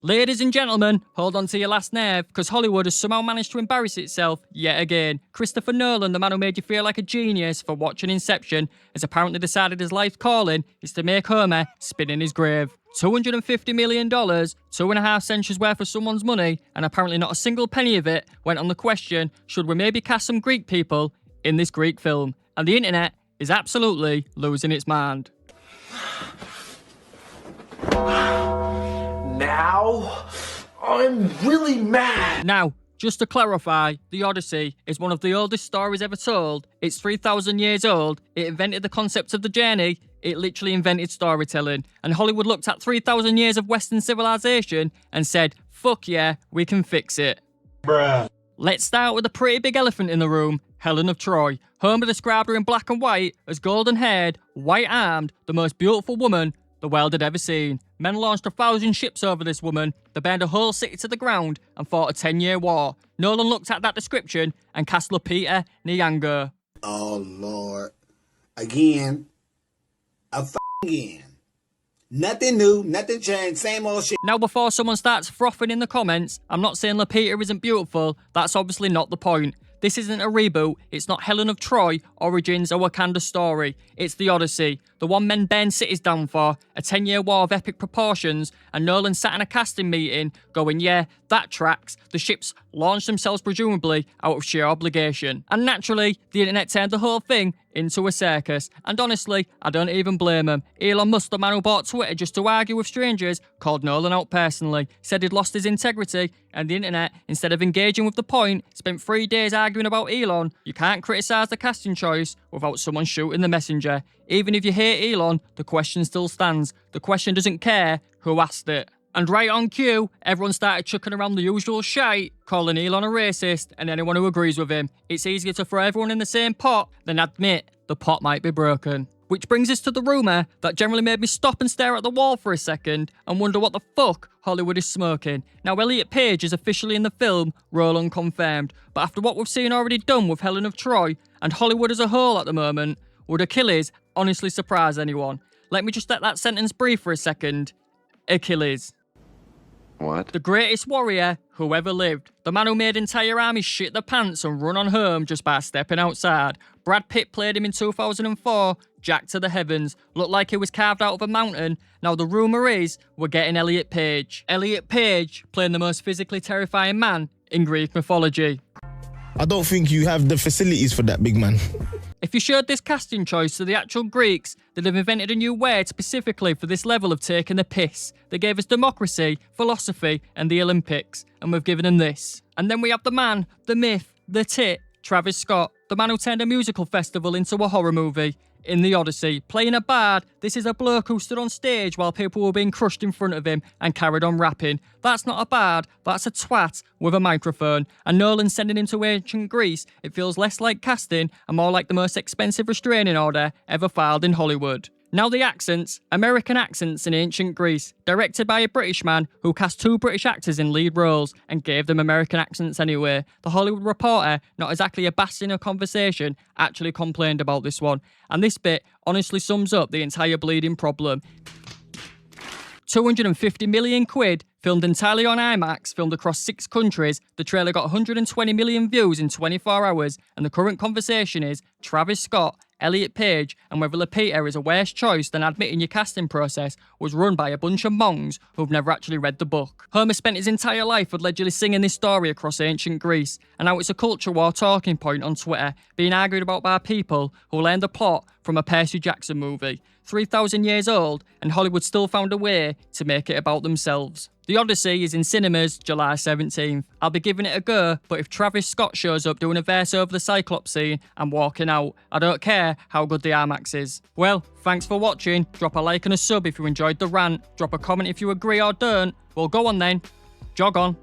Ladies and gentlemen, hold on to your last nerve, because Hollywood has somehow managed to embarrass itself yet again. Christopher Nolan, the man who made you feel like a genius for watching Inception, has apparently decided his life's calling is to make Homer spin in his grave. $250 million, 2.5 centuries worth of someone's money, and apparently not a single penny of it went on the question, should we maybe cast some Greek people in this Greek film? And the internet is absolutely losing its mind. Now, I'm really mad. Now, just to clarify, the Odyssey is one of the oldest stories ever told. It's 3,000 years old. It invented the concept of the journey. It literally invented storytelling. And Hollywood looked at 3,000 years of Western civilization and said, fuck yeah, we can fix it. Bruh. Let's start with the pretty big elephant in the room, Helen of Troy. Homer described her in black and white as golden-haired, white-armed, the most beautiful woman the world had ever seen. Men launched 1,000 ships over this woman, they burned a whole city to the ground and fought a 10-year war. Nolan looked at that description and cast Lupita Nyong'o. Oh, Lord. Again. Again. Nothing new, nothing changed, same old shit. Now, before someone starts frothing in the comments, I'm not saying Lupita isn't beautiful, that's obviously not the point. This isn't a reboot, it's not Helen of Troy, Origins, or Wakanda story. It's the Odyssey, the one men burn cities down for, a 10-year war of epic proportions, and Nolan sat in a casting meeting going, yeah, that tracks. The ships launched themselves presumably out of sheer obligation. And naturally, the internet turned the whole thing into a circus. And honestly, I don't even blame him. Elon Musk, the man who bought Twitter just to argue with strangers, called Nolan out personally, said he'd lost his integrity, and the internet, instead of engaging with the point, spent 3 days arguing about Elon. You can't criticise the casting choice without someone shooting the messenger. Even if you hate Elon, the question still stands. The question doesn't care who asked it. And right on cue, everyone started chucking around the usual shite, calling Elon a racist and anyone who agrees with him. It's easier to throw everyone in the same pot than admit the pot might be broken. Which brings us to the rumour that generally made me stop and stare at the wall for a second and wonder what the fuck Hollywood is smoking. Now, Elliot Page is officially in the film, role unconfirmed, but after what we've seen already done with Helen of Troy and Hollywood as a whole at the moment, would Achilles honestly surprise anyone? Let me just let that sentence breathe for a second. Achilles. What? The greatest warrior who ever lived. The man who made entire armies shit their pants and run on home just by stepping outside. Brad Pitt played him in 2004, jacked to the heavens. Looked like he was carved out of a mountain. Now the rumour is we're getting Elliot Page. Elliot Page playing the most physically terrifying man in Greek mythology. I don't think you have the facilities for that, big man. If you showed this casting choice to the actual Greeks, they'd have invented a new word specifically for this level of taking the piss. They gave us democracy, philosophy, and the Olympics, and we've given them this. And then we have the man, the myth, the tit, Travis Scott, the man who turned a musical festival into a horror movie. In the Odyssey, playing a bard, this is a bloke who stood on stage while people were being crushed in front of him and carried on rapping. That's not a bard, that's a twat with a microphone. And Nolan sending him to ancient Greece, it feels less like casting and more like the most expensive restraining order ever filed in Hollywood. Now the accents, American accents in ancient Greece, directed by a British man who cast 2 British actors in lead roles and gave them American accents anyway. The Hollywood Reporter, not exactly a bastion of conversation, actually complained about this one. And this bit honestly sums up the entire bleeding problem. 250 million quid, filmed entirely on IMAX, filmed across 6 countries. The trailer got 120 million views in 24 hours, and the current conversation is Travis Scott, Elliot Page, and whether Lupita is a worse choice than admitting your casting process was run by a bunch of mongs who've never actually read the book. Homer spent his entire life allegedly singing this story across ancient Greece, and now it's a culture war talking point on Twitter, being argued about by people who learned the plot from a Percy Jackson movie. 3,000 years old, and Hollywood still found a way to make it about themselves. The Odyssey is in cinemas July 17th. I'll be giving it a go, but if Travis Scott shows up doing a verse over the Cyclops scene, I'm walking out. I don't care how good the IMAX is. Well, thanks for watching. Drop a like and a sub if you enjoyed the rant. Drop a comment if you agree or don't. Well, go on then. Jog on.